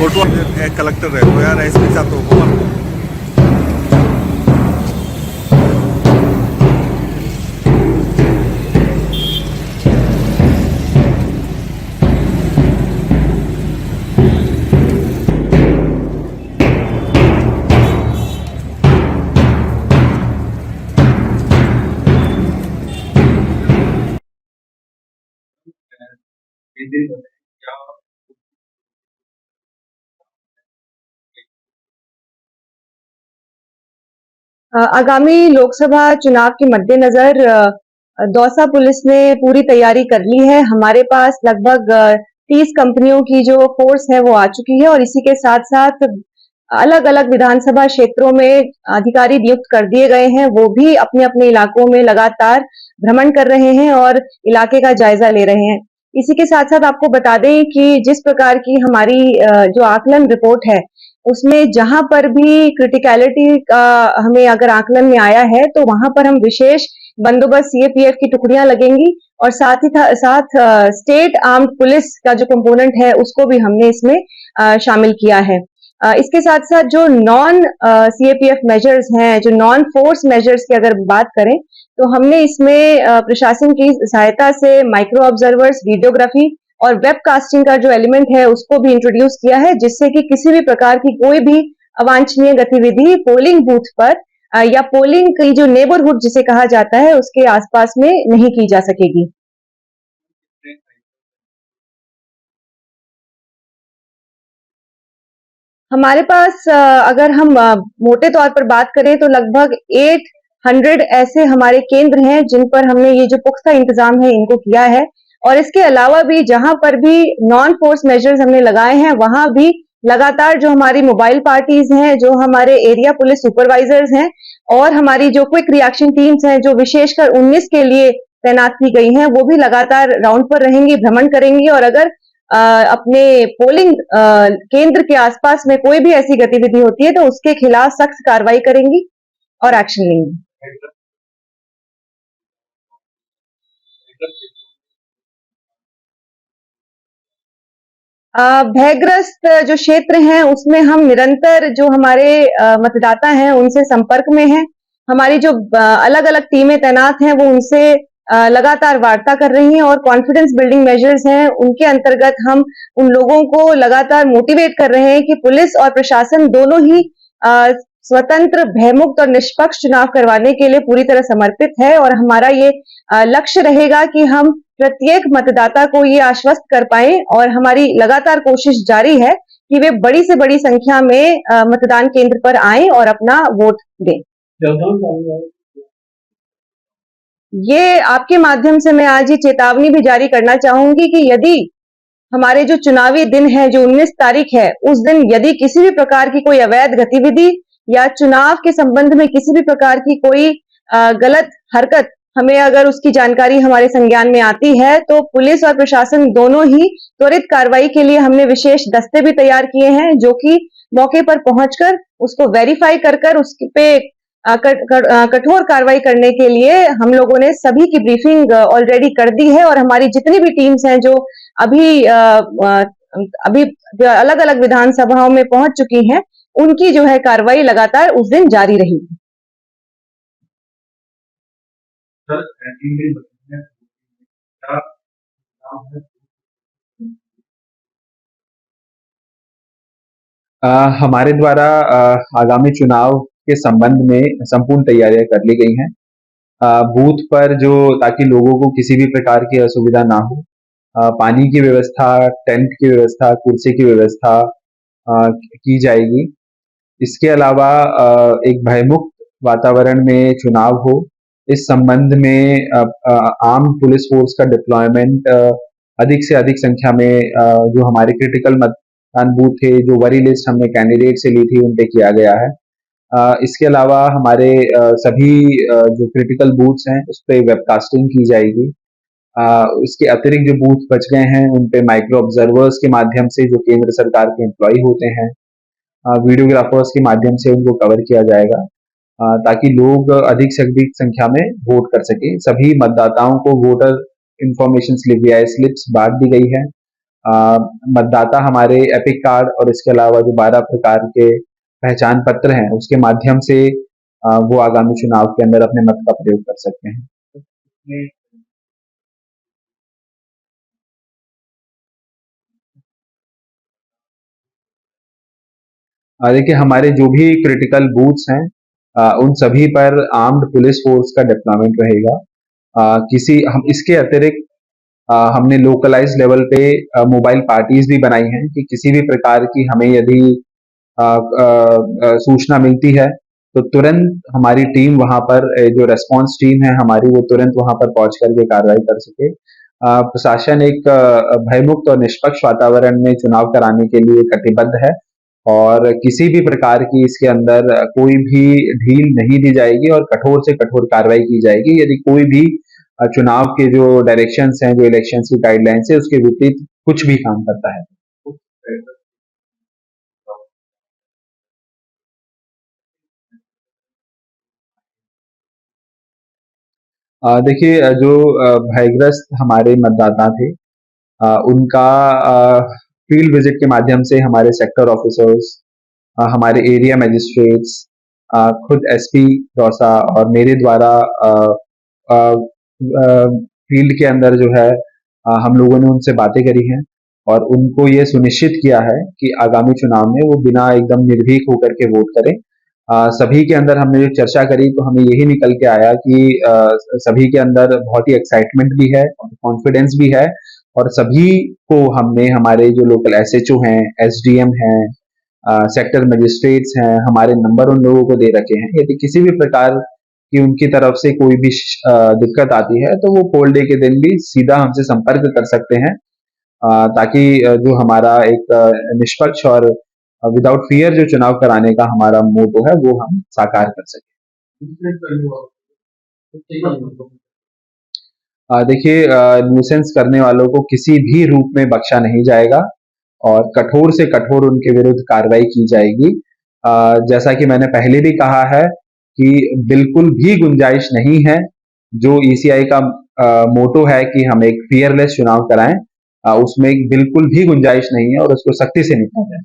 Photo collector रहे हो यार, एसपी साहब तो हुआ। आगामी लोकसभा चुनाव के मद्देनजर दौसा पुलिस ने पूरी तैयारी कर ली है। हमारे पास लगभग 30 कंपनियों की जो फोर्स है वो आ चुकी है और इसी के साथ साथ अलग अलग विधानसभा क्षेत्रों में अधिकारी नियुक्त कर दिए गए हैं। वो भी अपने अपने इलाकों में लगातार भ्रमण कर रहे हैं और इलाके का जायजा ले रहे हैं। इसी के साथ साथ आपको बता दें कि जिस प्रकार की हमारी जो आकलन रिपोर्ट है उसमें जहां पर भी क्रिटिकलिटी का हमें अगर आकलन में आया है तो वहां पर हम विशेष बंदोबस्त सीएपीएफ की टुकड़ियां लगेंगी और साथ ही साथ स्टेट आर्म्ड पुलिस का जो कंपोनेंट है उसको भी हमने इसमें शामिल किया है। इसके साथ साथ जो नॉन सीएपीएफ मेजर्स हैं, जो नॉन फोर्स मेजर्स की अगर बात करें तो हमने इसमें प्रशासन की सहायता से माइक्रो ऑब्जर्वर्स, वीडियोग्राफी और वेब कास्टिंग का जो एलिमेंट है उसको भी इंट्रोड्यूस किया है, जिससे कि किसी भी प्रकार की कोई भी अवांछनीय गतिविधि पोलिंग बूथ पर या पोलिंग की जो नेबरहुड जिसे कहा जाता है उसके आसपास में नहीं की जा सकेगी। हमारे पास अगर हम मोटे तौर पर बात करें तो लगभग 800 ऐसे हमारे केंद्र हैं जिन पर हमने ये जो पुख्ता इंतजाम है इनको किया है और इसके अलावा भी जहां पर भी नॉन फोर्स मेजर्स हमने लगाए हैं वहां भी लगातार जो हमारी मोबाइल पार्टीज हैं, जो हमारे एरिया पुलिस सुपरवाइजर्स हैं और हमारी जो क्विक रिएक्शन टीम्स हैं जो विशेषकर 19 के लिए तैनात की गई हैं वो भी लगातार राउंड पर रहेंगी, भ्रमण करेंगी और अगर अपने पोलिंग केंद्र के आसपास में कोई भी ऐसी गतिविधि होती है तो उसके खिलाफ सख्त कार्रवाई करेंगी और एक्शन लेंगी। भयग्रस्त जो क्षेत्र हैं उसमें हम निरंतर जो हमारे मतदाता हैं उनसे संपर्क में हैं। हमारी जो अलग अलग टीमें तैनात हैं वो उनसे लगातार वार्ता कर रही हैं और कॉन्फिडेंस बिल्डिंग मेजर्स हैं उनके अंतर्गत हम उन लोगों को लगातार मोटिवेट कर रहे हैं कि पुलिस और प्रशासन दोनों ही स्वतंत्र, भयमुक्त और निष्पक्ष चुनाव करवाने के लिए पूरी तरह समर्पित है और हमारा ये लक्ष्य रहेगा कि हम प्रत्येक मतदाता को ये आश्वस्त कर पाएं और हमारी लगातार कोशिश जारी है कि वे बड़ी से बड़ी संख्या में मतदान केंद्र पर आएं और अपना वोट दें। ये आपके माध्यम से मैं आज ये चेतावनी भी जारी करना चाहूंगी कि यदि हमारे जो चुनावी दिन है जो 19 तारीख है उस दिन यदि किसी भी प्रकार की कोई अवैध गतिविधि या चुनाव के संबंध में किसी भी प्रकार की कोई गलत हरकत हमें अगर उसकी जानकारी हमारे संज्ञान में आती है तो पुलिस और प्रशासन दोनों ही त्वरित कार्रवाई के लिए हमने विशेष दस्ते भी तैयार किए हैं जो कि मौके पर पहुंचकर उसको वेरीफाई कर उस पे कठोर कार्रवाई करने के लिए हम लोगों ने सभी की ब्रीफिंग ऑलरेडी कर दी है और हमारी जितनी भी टीम्स हैं जो अभी अलग अलग विधानसभाओं में पहुंच चुकी हैं उनकी जो है कार्रवाई लगातार उस दिन जारी रहेगी। हमारे द्वारा आगामी चुनाव के संबंध में संपूर्ण तैयारियां कर ली गई हैं। बूथ पर जो ताकि लोगों को किसी भी प्रकार की असुविधा ना हो, पानी की व्यवस्था, टेंट की व्यवस्था, कुर्सी की व्यवस्था की जाएगी। इसके अलावा एक भयमुक्त वातावरण में चुनाव हो, इस संबंध में आर्म पुलिस फोर्स का डिप्लॉयमेंट अधिक से अधिक संख्या में जो हमारे क्रिटिकल बूथ थे, जो वरी लिस्ट हमने कैंडिडेट से ली थी, उन पे किया गया है। इसके अलावा हमारे सभी जो क्रिटिकल बूथ्स हैं उस पे वेबकास्टिंग की जाएगी। इसके अतिरिक्त जो बूथ बच गए हैं उन पे माइक्रो ऑब्जर्वर्स के माध्यम से, जो केंद्र सरकार के एम्प्लॉय होते हैं, वीडियोग्राफर्स के माध्यम से उनको कवर किया जाएगा, ताकि लोग अधिक से अधिक संख्या में वोट कर सकें। सभी मतदाताओं को वोटर इंफॉर्मेशन स्लिप या स्लिप्स बांट दी गई है। मतदाता हमारे एपिक कार्ड और इसके अलावा जो 12 प्रकार के पहचान पत्र हैं उसके माध्यम से वो आगामी चुनाव के अंदर अपने मत का प्रयोग कर सकते हैं। देखिए, हमारे जो भी क्रिटिकल बूथ्स हैं उन सभी पर आर्म्ड पुलिस फोर्स का डिप्लॉयमेंट रहेगा। किसी हम इसके अतिरिक्त हमने लोकलाइज लेवल पे मोबाइल पार्टीज भी बनाई हैं कि किसी भी प्रकार की हमें यदि सूचना मिलती है तो तुरंत हमारी टीम वहां पर जो रेस्पॉन्स टीम है हमारी, वो तुरंत वहां पर पहुंच करके कार्रवाई कर सके। प्रशासन एक भयमुक्त और निष्पक्ष वातावरण में चुनाव कराने के लिए कटिबद्ध है और किसी भी प्रकार की इसके अंदर कोई भी ढील नहीं दी जाएगी और कठोर से कठोर कार्रवाई की जाएगी यदि कोई भी चुनाव के जो डायरेक्शंस हैं, जो इलेक्शंस की गाइडलाइंस है, उसके विपरीत कुछ भी काम करता है। देखिए, जो भयग्रस्त हमारे मतदाता थे, उनका फील्ड विजिट के माध्यम से हमारे सेक्टर ऑफिसर्स, हमारे एरिया मजिस्ट्रेट्स, खुद एसपी दौसा और मेरे द्वारा फील्ड के अंदर जो है हम लोगों ने उनसे बातें करी हैं और उनको ये सुनिश्चित किया है कि आगामी चुनाव में वो बिना एकदम निर्भीक होकर के वोट करें। सभी के अंदर हमने जो चर्चा करी तो हमें यही निकल के आया कि सभी के अंदर बहुत ही एक्साइटमेंट भी है, कॉन्फिडेंस भी है और सभी को हमने हमारे जो लोकल एसएचओ हैं, एसडीएम हैं, सेक्टर मजिस्ट्रेट्स हैं, हमारे नंबर उन लोगों को दे रखे हैं। यदि किसी भी प्रकार की उनकी तरफ से कोई भी दिक्कत आती है तो वो पोल डे के दिन भी सीधा हमसे संपर्क कर सकते हैं, ताकि जो हमारा एक निष्पक्ष और विदाउट फियर जो चुनाव कराने का हमारा मोटो है वो हम साकार कर सकें। देखिए, न्यूसेंस करने वालों को किसी भी रूप में बख्शा नहीं जाएगा और कठोर से कठोर उनके विरुद्ध कार्रवाई की जाएगी। जैसा कि मैंने पहले भी कहा है कि बिल्कुल भी गुंजाइश नहीं है, जो ईसीआई का मोटो है कि हम एक फियरलेस चुनाव कराएं, उसमें बिल्कुल भी गुंजाइश नहीं है और उसको सख्ती से निपटा जाए।